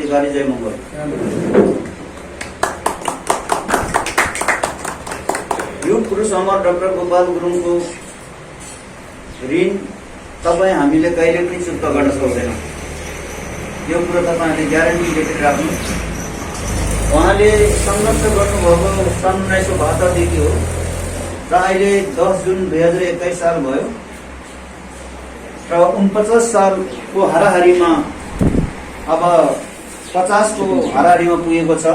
अधिकारी जय मङ्गल। युग पुरुष अमर डाक्टर गोपाल गुरुङको ऋण तपाईँ हामीले कहिले पनि चुक्ता गर्न सक्दैनौँ। यो कुरो तपाईँहरूले ग्यारेन्टी लेखेर राख्नु। उहाँले सङ्घर्ष गर्नुभएको सन् 1972 देखि हो र अहिले 10 जुन 2021 साल भयो र 49 सालको हाराहारीमा अब 50 को हाराहारीमा पुगेको छ।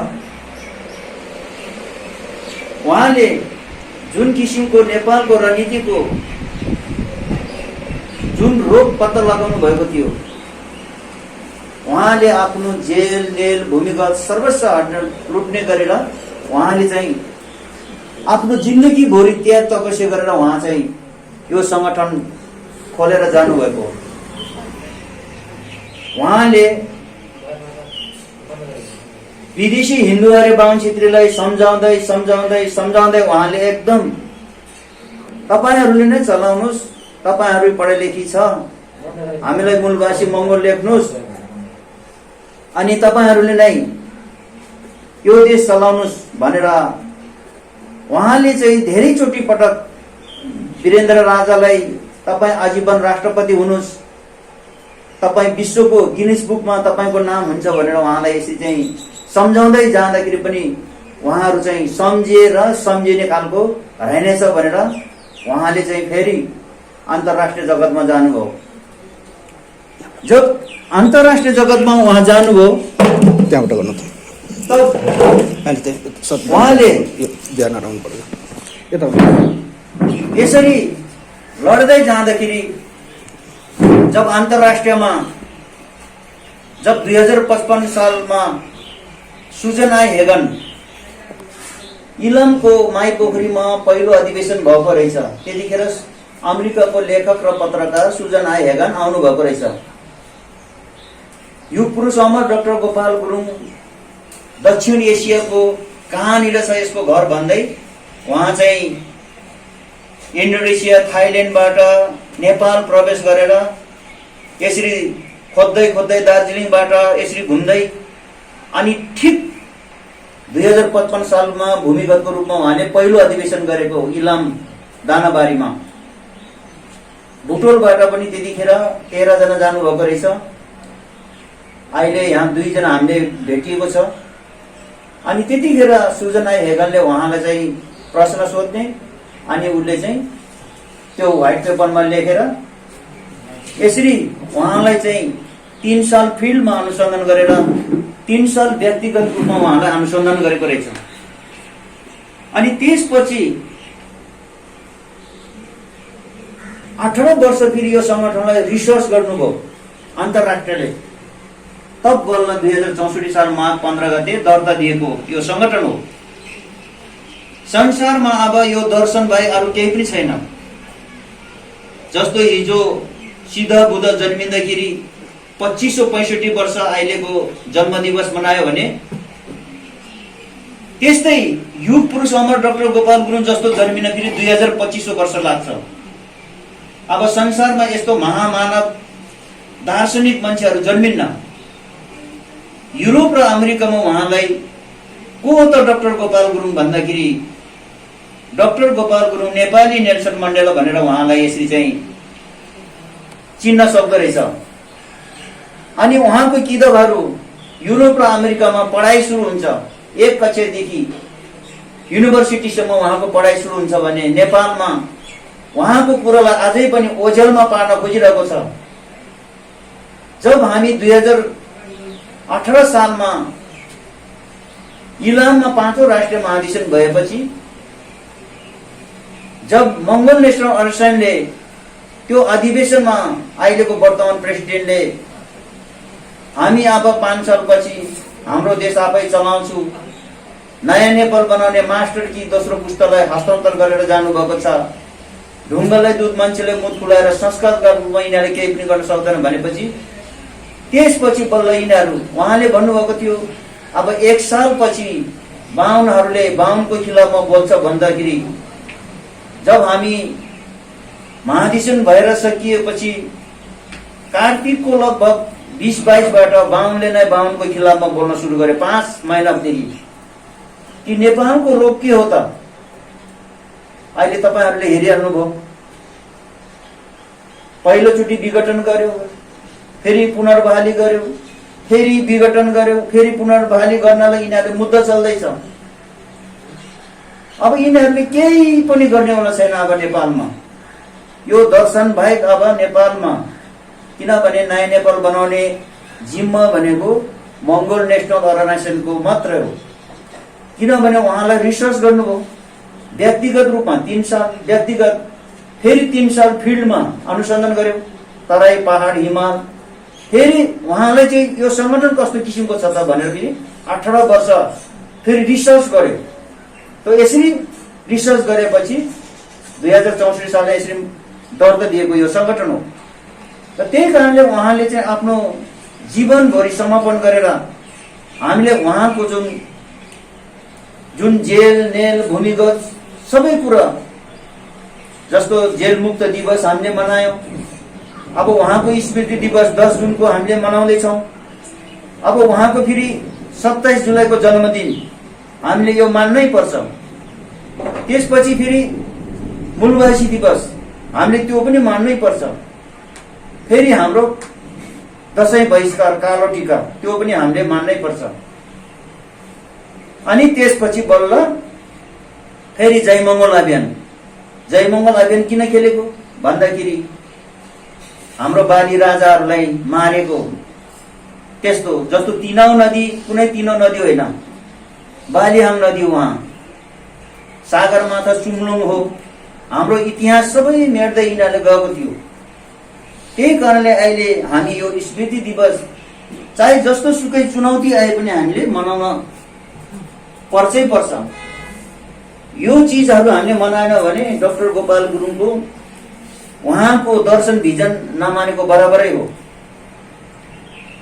उहाँले जुन किसिमको नेपालको रणनीतिको जुन रोग पत्ता लगाउनु भएको थियो, उहाँले आफ्नो जेल नेल भूमिगत सर्वस्व लुट्ने गरेर उहाँले चाहिँ आफ्नो जिन्दगी भरि त्याग तपस्या गरेर उहाँ चाहिँ यो संगठन खोलेर जानुभएको हो। उहाँले विदेशी हिन्दू आर्य बाहुन क्षेत्रीलाई सम्झाउँदै सम्झाउँदै सम्झाउँदै उहाँले एकदम तपाईहरूले नै चलाउनुस्, तपाईहरू पढे लेखी छ, हामीलाई मूलवासी मङ्गोल लेख्नुस् अनि तपाईहरूले नै यो देश चलाउनुस् भनेर उहाँले चाहिँ धेरैचोटि पटक वीरेन्द्र राजालाई तपाईँ आजीवन राष्ट्रपति हुनुस्, तपाईँ विश्वको गिनिस बुकमा तपाईँको नाम हुन्छ भनेर उहाँलाई यसरी चाहिँ सम्झाउँदै जाँदाखेरि पनि उहाँहरू चाहिँ सम्झिएर सम्झिने खालको रहेनछ भनेर उहाँले चाहिँ फेरि अन्तर्राष्ट्रिय जगतमा जानुभयो। जब अन्तर्राष्ट्रिय जगतमा उहाँ जानुभयो त्यहाँबाट गर्नु त उहाँले यता यसरी लड्दै जाँदाखेरि जब अन्तर्राष्ट्रियमा जब 2055 सालमा सुजन आई हेगन इलमको माई पोखरीमा पहिलो अधिवेशन भएको रहेछ। त्यतिखेर अमेरिकाको लेखक र पत्रकार सुजन आई हेगन आउनु भएको रहेछ। युग पुरुष अमर डाक्टर गोपाल गुरुङ दक्षिण एसियाको कहाँनिर छ यसको घर भन्दै उहाँ चाहिँ इन्डोनेसिया थाइल्यान्डबाट नेपाल प्रवेश गरेर यसरी खोज्दै खोज्दै दार्जिलिङबाट यसरी घुम्दै अनि ठिक 2055 सालमा भूमिगतको रूपमा उहाँले पहिलो अधिवेशन गरेको इलाम दानाबारीमा। बुटोलबाट पनि त्यतिखेर 13 जना जानुभएको रहेछ। अहिले यहाँ 2 जना हामीले भेटिएको छ। अनि त्यतिखेर सुजन आई हेगनले उहाँलाई चाहिँ प्रश्न सोध्ने अनि उसले चाहिँ त्यो व्हाइट पेपरमा लेखेर यसरी उहाँलाई चाहिँ 3 साल फिल्डमा अनुसन्धान गरेर 3 साल व्यक्तिगत रूपमा उहाँलाई अनुसन्धान गरेको रहेछ। अनि त्यसपछि 18 वर्ष फेरि यो संगठनलाई रिसर्च गर्नुभयो अन्तर्राष्ट्रियले। तब बल्ल 2064 साल माघ 15 गते दर्ता दिएको यो संगठन हो। संसारमा अब यो दर्शन बाहेक अरू केही पनि छैन। जस्तो हिजो सिद्ध बुद्ध जन्मिँदाखेरि 2565 वर्ष अहिलेको जन्मदिवस मनायो भने त्यस्तै युग पुरुष अमर डाक्टर गोपाल गुरुङ जस्तो जन्मिन फेरि 2025 वर्ष लाग्छ। अब संसारमा यस्तो महामानव दार्शनिक मान्छेहरू जन्मिन्न। युरोप र अमेरिकामा उहाँलाई को हो त डाक्टर गोपाल गुरुङ भन्दाखेरि doctor Gopal Gurung Nepali Nelson Mandela भनेर उहाँलाई यसरी चाहिँ चिन्न सक्दो रहेछ। अनि उहाँको किताबहरू युरोप र अमेरिकामा पढाइ सुरु हुन्छ। 1 कक्षादेखि युनिभर्सिटीसम्म उहाँको पढाइ सुरु हुन्छ भने नेपालमा उहाँको कुरालाई अझै पनि ओझेलमा पार्न खोजिरहेको छ। जब हामी 2018 सालमा इलाममा 5औं राष्ट्रिय महाधिवेशन भएपछि जब मङ्गोल नेशनल अनुष्ठानले त्यो अधिवेशनमा अहिलेको वर्तमान प्रेसिडेन्टले हामी अब 5 सालपछि हाम्रो देश आफै चलाउँछु, नयाँ नेपाल बनाउने मास्टर की दोस्रो पुस्तालाई हस्तान्तरण गरेर जानुभएको छ, ढुङ्गालाई दुध मान्छेले मुख खुलाएर संस्कारका रूपमा यिनीहरूले केही पनि गर्न सक्दैन भनेपछि त्यसपछि बल्ल यिनीहरू उहाँले भन्नुभएको थियो अब 1 सालपछि बाहुनहरूले बाहुनको खिलाफमा बोल्छ भन्दाखेरि जब हामी महाधिवेशन भएर सकिएपछि कार्तिकको लगभग 2022बाट बाहुनले नै बाहुनको खिलाफमा बोल्न सुरु गरे 5 महिनादेखि। कि नेपालको रोग के हो त? अहिले तपाईहरुले हेरिहाल्नुभयो। पहिलोचोटि विघटन गर्यो, फेरि पुनर्बहाली गर्यो, फेरि विघटन गर्यो, फेरि पुनर्बहाली गर्नलाई यिनीहरुले मुद्दा चल्दैछ। अब यिनीहरुले केही पनि गर्नेवाला छैन अब नेपालमा। यो दर्शन बाहेक अब नेपालमा, किनभने नयाँ नेपाल बनाउने जिम्मा भनेको मंगोल नेशनल अर्गनाइजेसनको मात्र हो। किनभने उहाँलाई रिसर्च गर्नुभयो व्यक्तिगत रूपमा 3 साल व्यक्तिगत, फेरि 3 साल फिल्डमा अनुसन्धान गर्यो, तराई पहाड हिमाल। फेरि उहाँलाई चाहिँ यो संगठन कस्तो किसिमको छ त भनेर फेरि 18 वर्ष फेरि रिसर्च गर्यो। त यसरी रिसर्च गरेपछि 2064 सालमा यसरी दर्ता दिएको यो संगठन हो। र त्यही कारणले उहाँले चाहिँ आफ्नो जीवनभरि समर्पण गरेर हामीले उहाँको जुन जेल नेल भूमिगत सबै कुरा, जस्तो जेल मुक्त दिवस हामीले मनायौं। अब उहाँको स्मृति दिवस 10 जुनको हामीले मनाउँदैछौँ। अब उहाँको फेरि 27 जुलाईको जन्मदिन हामीले यो मान्नै पर्छ। त्यसपछि फेरि मूलवासी दिवस हामीले त्यो पनि मान्नै पर्छ। फेरि हाम्रो दशैं बहिष्कार कालो टीका त्यो पनि हामीले मान्नै पर्छ। अनि त्यसपछि बल्ल फेरि जयमंगल अभियान। जयमंगल अभियान किन खेलेको भन्दाखेरि हाम्रो बाली राजाहरूलाई मारेको, त्यस्तो जस्तो तिनाउ नदी कुनै तिनो नदी होइन, बालिहाङ नदी उहाँ सागरमाथा चुम्लुङ हो। हाम्रो इतिहास सबै मेट्दै यिनीहरूले गएको थियो। त्यही कारणले अहिले हामी यो स्मृति दिवस चाहे जस्तो सुकै चुनौती आए पनि हामीले मनाउन पर्छै पर्छ। यो चीजहरू हामीले मनाएन भने डाक्टर गोपाल गुरुङको उहाँको दर्शन भिजन नमानेको बराबरै हो।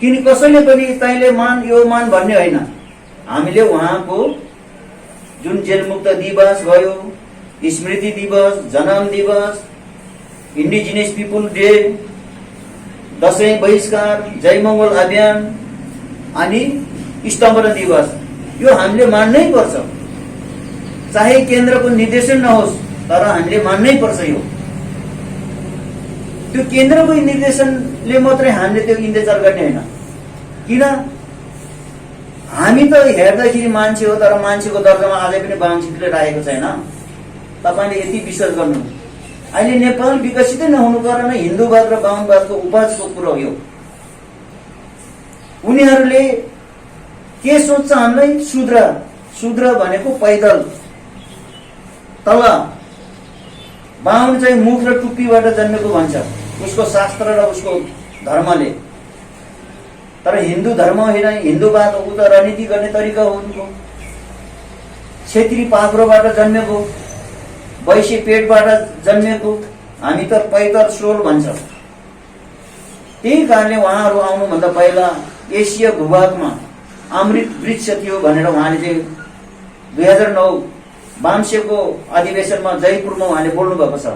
किन कसैले पनि तैले मान यो मान भन्ने होइन। हामीले उहाँको जुन जेलमुक्त दिवस भयो, स्मृति दिवस, जन्म दिवस, इन्डिजिनियस पिपुल डे, दशैं बहिष्कार, जयमंगल अभियान अनि स्तम्भन दिवस, यो हामीले मान्नै पर्छ। चाहे केन्द्रको निर्देशन नहोस् तर हामीले मान्नै पर्छ। यो त्यो केन्द्रको निर्देशनले मात्रै हामीले त्यो इन्तजार गर्ने होइन। किन हामी त हेर्दाखेरि मान्छे हो, तर मान्छेको दर्जामा अझै पनि बाहुनछित्रीले राखेको छैन। तपाईले यति विश्वास गर्नु। अहिले नेपाल विकसितै नहुनु कारण हिन्दूवाद र बाहुनवादको उपजको कुरा हो यो। उनीहरूले के सोच्छ हामीलाई? शूद्र भनेको पैदल तल, बाहुन चाहिँ मुख र टुप्पीबाट जन्मेको भन्छ उसको शास्त्र र उसको धर्मले। तर हिन्दू धर्म होइन, हिन्दूवाद हो त राजनीति गर्ने तरिका हो उनको। क्षेत्री पाखरोबाट जन्मेको, वैश्य पेटबाट जन्मेको, हामी त पैदल सोल भन्छ। त्यही कारणले उहाँहरू आउनुभन्दा पहिला एसिया भूभागमा अमृत वृक्ष थियो भनेर उहाँले चाहिँ 2009 वामसेको अधिवेशनमा जयपुरमा उहाँले बोल्नु भएको छ।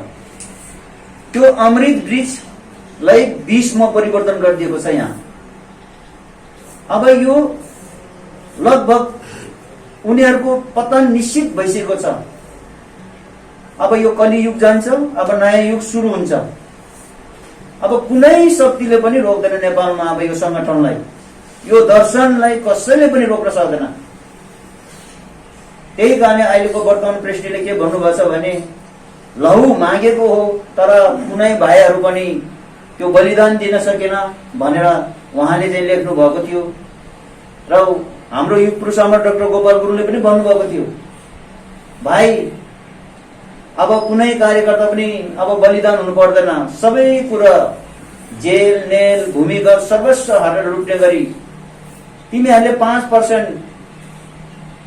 त्यो अमृत वृक्षलाई विषमा परिवर्तन गरिदिएको छ यहाँ। अब यो लगभग उनीहरूको पतन निश्चित भइसकेको छ। अब यो कलियुग जान्छ, अब नयाँ युग सुरु हुन्छ। अब कुनै शक्तिले पनि रोक्दैन नेपालमा अब यो संगठनलाई, यो दर्शनलाई कसैले पनि रोक्न सक्दैन। त्यही कारणले अहिलेको वर्तमान प्रेसिडेन्टले के भन्नुभएको छ भने लहु मागेको हो तर कुनै भाइहरू पनि त्यो बलिदान दिन सकेन भनेर उहाँले चाहिँ लेख्नु भएको थियो। र हाम्रो युग पुरुष अमर डाक्टर गोपाल गुरुङले पनि भन्नुभएको थियो, भाइ अब कुनै कार्यकर्ता पनि अब बलिदान हुनु पर्दैन, सबै कुरा जेल नेल भूमिगत सर्वस्व हरेर लुट्ने गरी तिमीहरूले 5%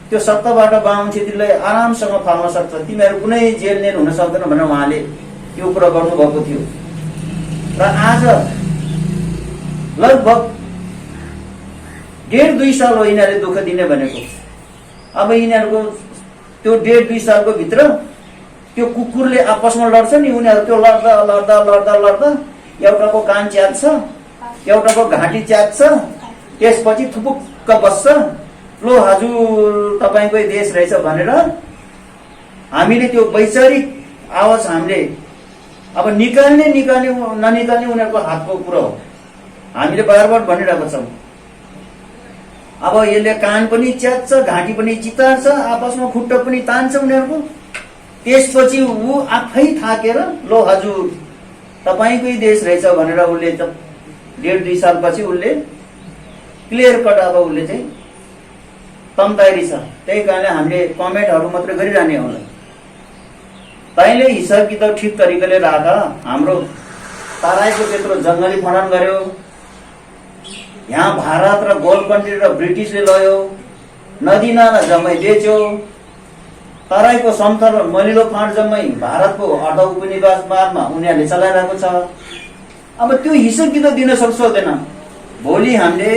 त्यो सत्ताबाट बाहुन क्षेत्रीलाई आरामसँग फाल्न सक्छ, तिमीहरू कुनै जेल नेल हुन सक्दैन भनेर उहाँले त्यो कुरा गर्नुभएको थियो। र आज लगभग 1.5-2 साल हो यिनीहरूले दुःख दिने भनेको। अब यिनीहरूको त्यो 1.5-2 सालको भित्र त्यो कुकुरले आपसमा लड्छ नि, उनीहरू त्यो लड्दा लड्दा लड्दा लड्दा एउटाको कान च्यात्छ, एउटाको घाँटी च्यात्छ, त्यसपछि थुपुक्क बस्छ, लो हजुर तपाईँकै देश रहेछ भनेर हामीले त्यो वैचारिक आवाज हामीले अब निकाल्ने ननिकाल्ने उनीहरूको हातको कुरो हो। हामीले बार भनिरहेको छौँ। अब यसले कान पनि च्यात्छ, घाँटी पनि चितार्छ, आपसमा खुट्टा पनि तान्छ उनीहरूको। त्यसपछि ऊ आफै थाकेर लो हजुर तपाईँकै देश रहेछ भनेर उसले 1.5-2 सालपछि उसले क्लियर कट अब उसले चाहिँ तम्ताइरी छ। त्यही कारणले हामीले कमेन्टहरू मात्रै गरिरहने होला। तैँले हिसाब किताब ठिक तरिकाले राख। हाम्रो तराईको त्यत्रो जङ्गली खनन गर्यो, यहाँ भारत र गोल्ड कन्ट्री र ब्रिटिसले लयो, नदी नाला जम्मै बेच्यो, तराईको समतल र मलिलो फाँट जम्मै भारतको अर्ध उपनिवेशवादमा उनीहरूले चलाइरहेको छ। अब त्यो हिसाब किताब दिन सक्छ हुँदैन। भोलि हामीले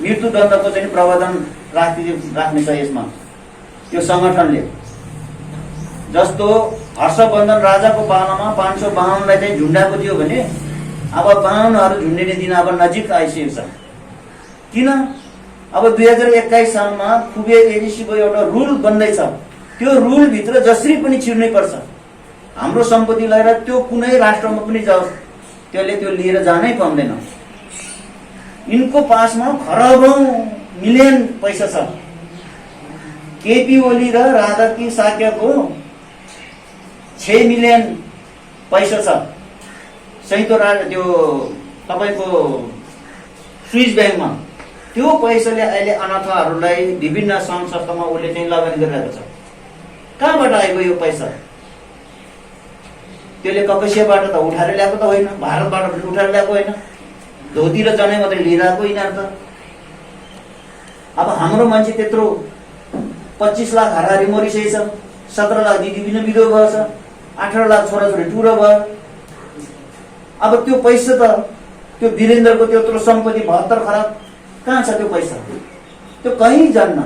मृत्युदण्डको चाहिँ प्रावधान राख्नेछ यसमा। त्यो सङ्गठनले जस्तो हर्षवर्धन राजाको पालामा 552लाई चाहिँ झुन्डाएको थियो भने अब 52हरू झुन्डिने दिन अब नजिक आइसकेको छ। किन? अब 2021 सालमा खुबे एडिसीको एउटा रुल बन्दैछ। त्यो रुलभित्र जसरी पनि छिर्नै पर्छ। हाम्रो सम्पत्ति लिएर त्यो कुनै राष्ट्रमा पनि जाओस्, त्यसले त्यो लिएर जानै पाउँदैन। यिनको पासमा खरबौं मिलियन पैसा छ। केपी ओली र राधाकी साक्यको 6 मिलियन पैसा छ संयुक्त त्यो तपाईँको स्विस ब्याङ्कमा। त्यो पैसाले अहिले अनाथहरूलाई विभिन्न सङ्घ संस्थामा उसले चाहिँ लगानी गरिरहेको छ। कहाँबाट आएको यो पैसा? त्यसले ककसियाबाट त उठाएर ल्याएको त होइन, भारतबाट पनि उठाएर ल्याएको होइन, धोती र जनै मात्रै लिइरहेको यिनीहरू त। अब हाम्रो मान्छे त्यत्रो 25 लाख हाराहारी मरिसकेछ, 17 लाख दिदी पनि बिधो भएछ, 18 लाख छोराछोरी टुरो भयो। अब त्यो पैसा त त्यो वीरेन्द्रको त्यत्रो सम्पत्ति 72 खराब कहाँ छ त्यो पैसा? त्यो कहीँ जान्न।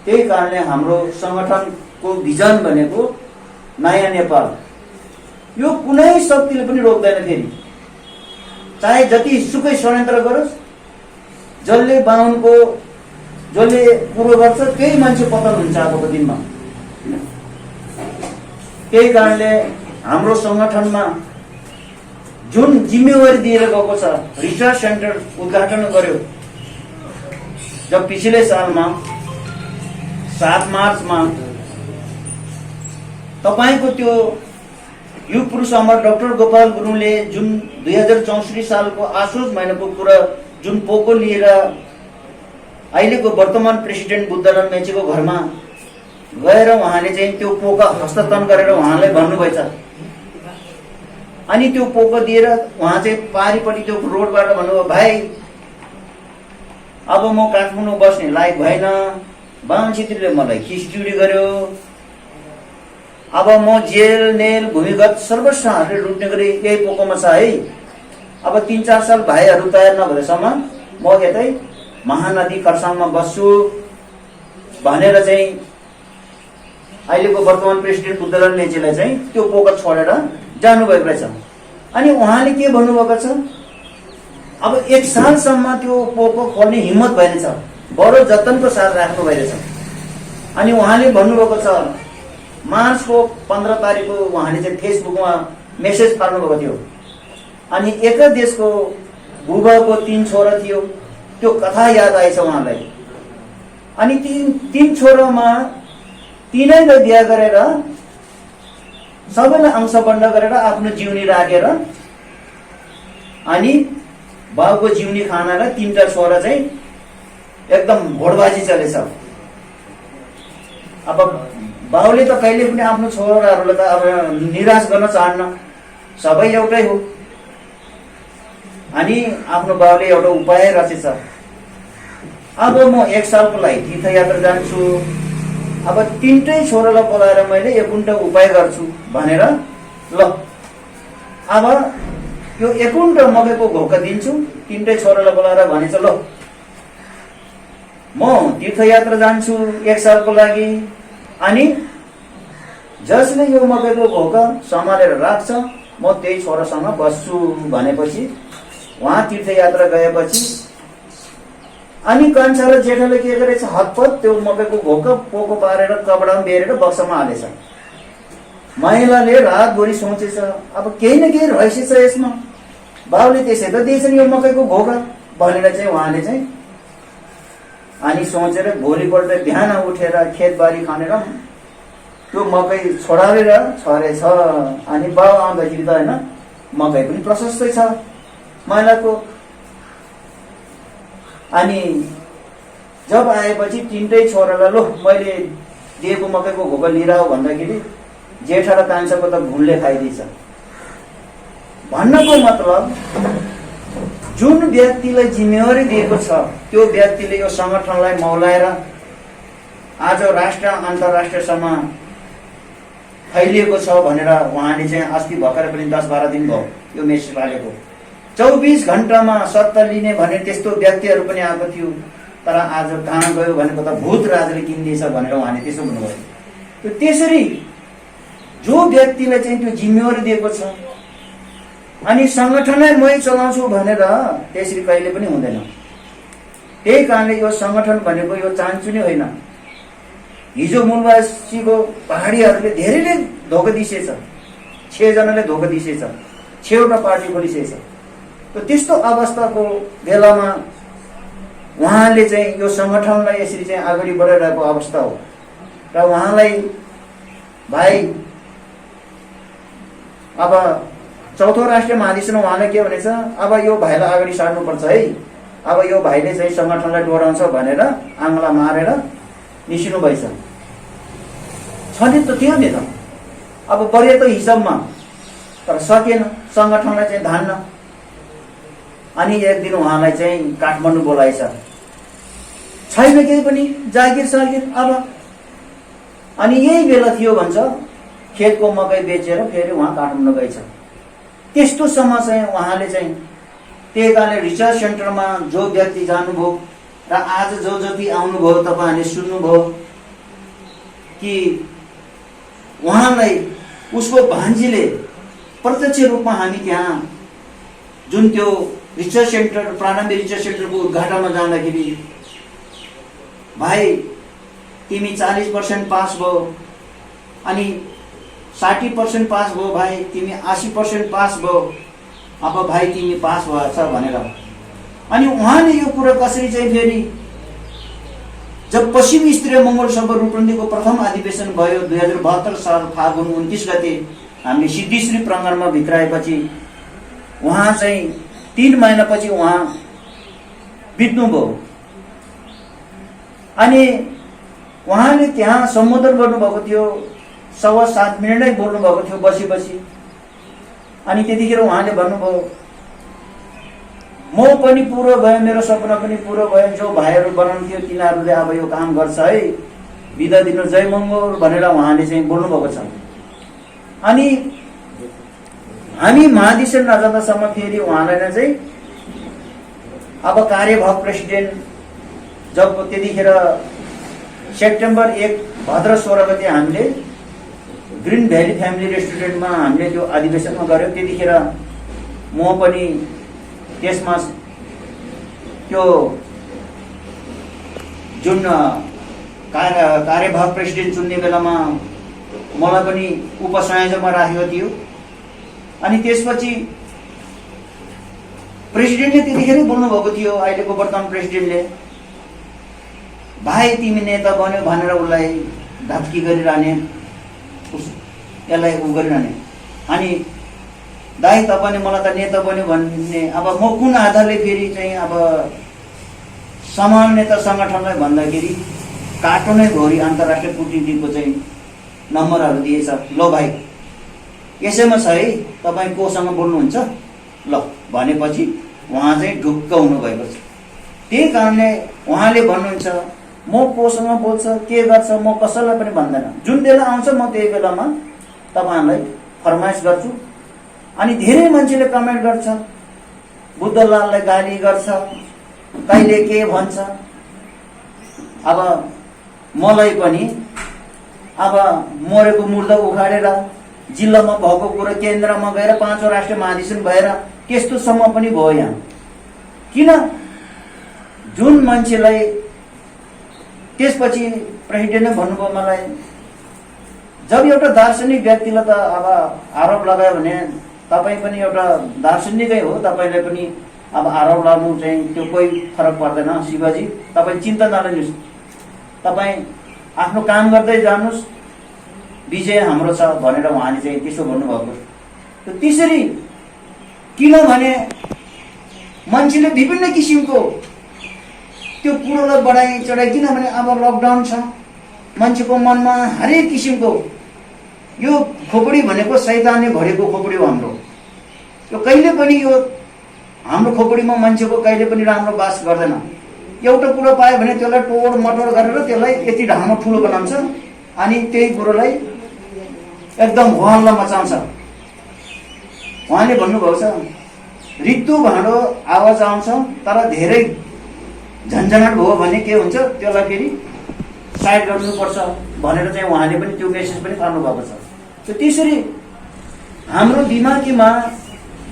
त्यही कारणले हाम्रो सङ्गठनको भिजन भनेको नयाँ नेपाल। यो कुनै शक्तिले पनि रोक्दैन। फेरि चाहे जति सुकै षड्यन्त्र गरोस्, जसले बाहुनको जसले कुरो गर्छ त्यही मान्छे पतन हुन्छ आजको दिनमा। त्यही कारणले हाम्रो सङ्गठनमा जुन जिम्मेवारी दिएर गएको छ, रिसर्च सेन्टर उद्घाटन गर्यो जब पिछले सालमा 7 मार्चमा तपाईँको त्यो युग पुरुष अमर डाक्टर गोपाल गुरुङले जुन 2064 सालको आश्वज महिनाको कुरा जुन पोको लिएर अहिलेको वर्तमान प्रेसिडेन्ट बुद्धलाल मेचीको घरमा गएर उहाँले चाहिँ त्यो पोका हस्तान्तरण गरेर उहाँलाई भन्नुभएछ। अनि त्यो पोको दिएर उहाँ चाहिँ पारिपट्टि त्यो रोडबाट भन्नुभयो, भाइ अब म काठमाडौँ बस्ने लायक भएन, बाहुन छेत्रीले मलाई खिचडुडी गर्यो, अब म जेल नेल भूमिगत सर्वस्व हालेर लुट्ने गरी यही पोकोमा छ है। अब 3-4 साल भाइहरू तयार नभएसम्म म यतै महानदी खरसाङमा बस्छु भनेर चाहिँ अहिलेको वर्तमान प्रेसिडेन्ट बुद्धलाल मेचीलाई चाहिँ त्यो पोको छोडेर जानुभएको रहेछ। अनि उहाँले के भन्नुभएको छ, अब 1 सालसम्म त्यो पोको खोल्ने हिम्मत भएन छ, बडो जतनको साथ राख्नु भइरहेछ। अनि उहाँले भन्नुभएको छ मार्चको 15 तारिकको उहाँले चाहिँ फेसबुकमा मेसेज पार्नुभएको थियो। अनि एक देशको बुबाको 3 छोरा थियो, त्यो कथा याद आएछ उहाँलाई। अनि तीन छोरामा 3लाई बिहा गरेर सबैलाई अंश बन्ड गरेर आफ्नो जिउनी राखेर अनि बाउको जिउनी खानालाई 3टा छोरा चाहिँ एकदम भोडबाजी चलेछ। अब बाउले त कहिले पनि आफ्नो छोराहरूलाई त अब निराश गर्न चाहन्न, सबै एउटै हो। अनि आफ्नो बाउले एउटा उपाय रचेछ, अब म 1 सालको लागि तीर्थयात्रा जान्छु, अब 3टै छोरालाई बोलाएर मैले एकुण्ठ उपाय गर्छु भनेर ल अब यो एकुण्ठ मकैको घोका दिन्छु, 3टै छोरालाई बोलाएर भनेछ ल म तीर्थयात्रा जान्छु 1 सालको लागि, अनि जसले यो मकैको घोका सम्हालेर राख्छ म त्यही छोरासँग बस्छु भनेपछि उहाँ तीर्थयात्रा गएपछि अनि कान्छा र जेठाले के गरेछ, हतपत त्यो मकैको घोक पोको पारेर कपडामा बेरेर बक्सामा हालेछ। महिलाले रातभरि सोचेछ, अब केही न केही रहेछ यसमा, बाउले त्यसै त दिएछ नि यो मकैको घोका भनेर चाहिँ उहाँले चाहिँ अनि सोचेर भोलिपल्ट बिहान उठेर खेतबारी खनेर त्यो मकै छोडारेर छरेछ। अनि बाउ आउँदाखेरि त होइन, मकै पनि प्रशस्तै छ महिलाको। अनि जब आएपछि तिनटै छोरालाई लो मैले दिएको मकैको घोका लिएर आऊ भन्दाखेरि जेठा र कान्छाको त भुलले खाइदिन्छ। भन्नको मतलब जुन व्यक्तिलाई जिम्मेवारी दिएको छ त्यो व्यक्तिले यो संगठनलाई मौलाएर आज राष्ट्र अन्तर्राष्ट्रसम्म फैलिएको छ भनेर उहाँले चाहिँ अस्ति भर्खर पनि 10-12 दिन भयो यो मेसेज हालेको। 24 घण्टामा सत्ता लिने भने त्यस्तो व्यक्तिहरू पनि आएको थियो, तर आज कहाँ गयो भनेको त भूत राजाले किन्दैछ भनेर उहाँले त्यसो भन्नुभयो। त्यो त्यसरी जो व्यक्तिलाई चाहिँ त्यो जिम्मेवारी दिएको छ अनि संगठनै मै चलाउँछु भनेर त्यसरी कहिले पनि हुँदैन। त्यही कारणले यो संगठन भनेको यो चान्चुने होइन। हिजो मूलवासीको पहाडीहरूले धेरैले धोका दिसेछ, 6 जनाले धोका दिसेछ, 6वटा पार्टी खोलिसेछ। त्यस्तो अवस्थाको बेलामा उहाँले चाहिँ यो संगठनलाई यसरी चाहिँ अगाडि बढाइरहेको अवस्था हो। र उहाँलाई भाइ अब चौथो राष्ट्रिय महाधिवेशनमा उहाँले के भनेछ, अब यो भाइलाई अगाडि सार्नुपर्छ है, अब यो भाइले चाहिँ संगठनलाई डोराउँछ भनेर आङ्ला मारेर निस्किनु भएछ। छने त थियो नि त, अब बढे त हिसाबमा, तर सकेन संगठनलाई चाहिँ धान्न। अनि एक दिन उहाँलाई चाहिँ काठमाडौँ बोलाएछ, छैन केही पनि जागिर सागिर अब। अनि यही बेला थियो भन्छ खेतको मकै बेचेर फेरि उहाँ काठमाडौँ गएछ। त्यस्तोसम्म चाहिँ उहाँले चाहिँ त्यही कारणले रिसर्च सेन्टरमा जो व्यक्ति जानुभयो र आज जो जति आउनुभयो तपाईँहरूले सुन्नुभयो कि उहाँलाई उसको भान्जीले प्रत्यक्ष रूपमा हामी त्यहाँ जुन त्यो रिसर्च सेन्टर प्रारम्भिक रिसर्च सेन्टरको उद्घाटनमा जाँदाखेरि भाइ तिमी 40% पास भयो, अनि 60% पास भयो भाइ, तिमी 80% पास भयो, अब भाइ तिमी पास भएछ भनेर। अनि उहाँले यो कुरा कसरी चाहिँ फेरि जब पश्चिम स्त्रीय मङ्गोल सभा रूपन्देहीको प्रथम अधिवेशन भयो 2072 साल फागुन 29 गते हामीले सिद्धिश्री प्राङ्गणमा भित्राएपछि उहाँ चाहिँ 3 महिनापछि उहाँ बित्नुभयो। अनि उहाँले त्यहाँ सम्बोधन गर्नुभएको थियो, 7.25 मिनट नै बोल्नु भएको थियो बसी बसी। अनि त्यतिखेर उहाँले भन्नुभयो म पनि पुरो भयो, मेरो सपना पनि पुरो भयो, जो भाइहरू बनाउँथ्यो तिनीहरूले अब यो काम गर्छ है, बिदा दिनु जय मङ्गोल भनेर उहाँले चाहिँ बोल्नु भएको छ। अनि हामी महाधिवेशन नजाँदासम्म फेरि उहाँलाई नै चाहिँ अब कार्यवाहक प्रेसिडेन्ट जब त्यतिखेर सेप्टेम्बर 1 भद्र 16 गते हामीले ग्रिन भ्याली फ्यामिली रेस्टुरेन्टमा हामीले त्यो अधिवेशनमा गऱ्यौँ। त्यतिखेर म पनि त्यसमा त्यो जुन कार्यवाहक प्रेसिडेन्ट चुन्ने बेलामा मलाई पनि उपसंयोजकमा राखेको थियो। अनि त्यसपछि प्रेसिडेन्टले त्यतिखेरै बोल्नुभएको थियो, अहिलेको वर्तमान प्रेसिडेन्टले, भाइ तिमी नेता बन्यो भनेर उसलाई धप्की गरिरहने, यसलाई उ गरिरहने। अनि दाइ तपाईँले मलाई त नेता बन्यो भन्ने, अब म कुन आधारले फेरि चाहिँ अब समान नेता सङ्गठनलाई भन्दाखेरि कार्टुनै भरि अन्तर्राष्ट्रिय कूटनीतिको चाहिँ नम्बरहरू दिएछ। ल भाइ यसैमा छ है, तपाईँ कोसँग बोल्नुहुन्छ ल भनेपछि उहाँ चाहिँ ढुक्क हुनुभएको छ। त्यही कारणले उहाँले भन्नुहुन्छ म कोसँग बोल्छ के गर्छ म कसैलाई पनि भन्दैन, जुन बेला आउँछ म त्यही बेलामा तपाईँहरूलाई फरमाइस गर्छु। अनि धेरै मान्छेले कमेन्ट गर्छ, बुद्धलाललाई गाली गर्छ, कहिले के भन्छ। अब मलाई पनि अब मरेको मुर्दा उखाडेर जिल्लामा भएको कुरा केन्द्रमा गएर 5औं राष्ट्रिय महाधिवेशन भएर त्यस्तोसम्म पनि भयो यहाँ। किन? जुन मान्छेलाई त्यसपछि प्रेसिडेन्टले भन्नुभयो मलाई, जब एउटा दार्शनिक व्यक्तिलाई त अब आरोप लगायो भने तपाईँ पनि एउटा दार्शनिकै हो, तपाईँलाई पनि अब आरोप लाग्नु चाहिँ त्यो कोही फरक पर्दैन। शिवजी, तपाईँ चिन्ता नलिनुहोस्, तपाईँ आफ्नो काम गर्दै जानुहोस्, विजय हाम्रो छ भनेर उहाँले चाहिँ त्यसो भन्नुभएको। त्यसरी किनभने मान्छेले विभिन्न किसिमको त्यो कुरोलाई बढाइ चढाइ, किनभने अब लकडाउन छ, मान्छेको मनमा हरेक किसिमको यो खोपडी भनेको शैतानले भरेको खोपडी हो हाम्रो। यो कहिले पनि यो हाम्रो खोपडीमा मान्छेको कहिले पनि राम्रो बास गर्दैन। एउटा कुरो पायो भने त्यसलाई टोड मटोड गरेर त्यसलाई यति ढाँडो ठुलो बनाउँछ अनि त्यही कुरोलाई एकदम हल्ला मचाउँछ। उहाँले भन्नुभएको छ, ऋतु भाँडो आवाज आउँछ तर धेरै झन्झनाट भयो भने के हुन्छ, त्यसलाई फेरि साइड गर्नुपर्छ भनेर चाहिँ उहाँले पनि त्यो मेसेज पनि पार्नु भएको छ। त्यसरी हाम्रो दिमागीमा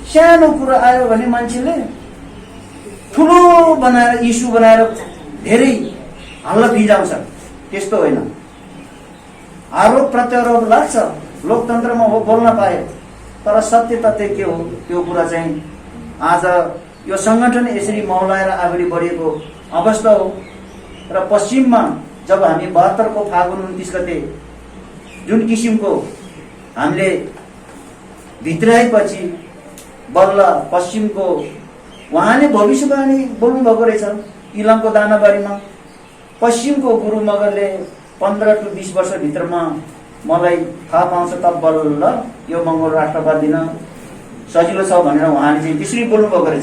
सानो कुरा आयो भने मान्छेले ठुलो बनाएर इस्यु बनाएर धेरै हल्ला भिजाउँछ। त्यस्तो होइन, आरोप प्रत्यारोप लाग्छ, लोकतन्त्रमा हो, बोल्न पाए, तर सत्य तथ्य के हो त्यो कुरा चाहिँ आज यो संगठन यसरी मौलाएर अगाडि बढेको अवस्था हो। र पश्चिममा जब हामी 72 को फागुन 29 गते जुन किसिमको हामीले भित्राएपछि बल्ल पश्चिमको उहाँले भविष्यवाणी बोल्नु भएको रहेछ इलामको दानाबारीमा। पश्चिमको गुरु मगरले 15 to 20 वर्षभित्रमा मलाई थाहा पाउँछ त बल्ल यो मङ्गोल राष्ट्रवाद दिन सजिलो छ भनेर उहाँले चाहिँ त्यसरी बोल्नु भएको रहेछ।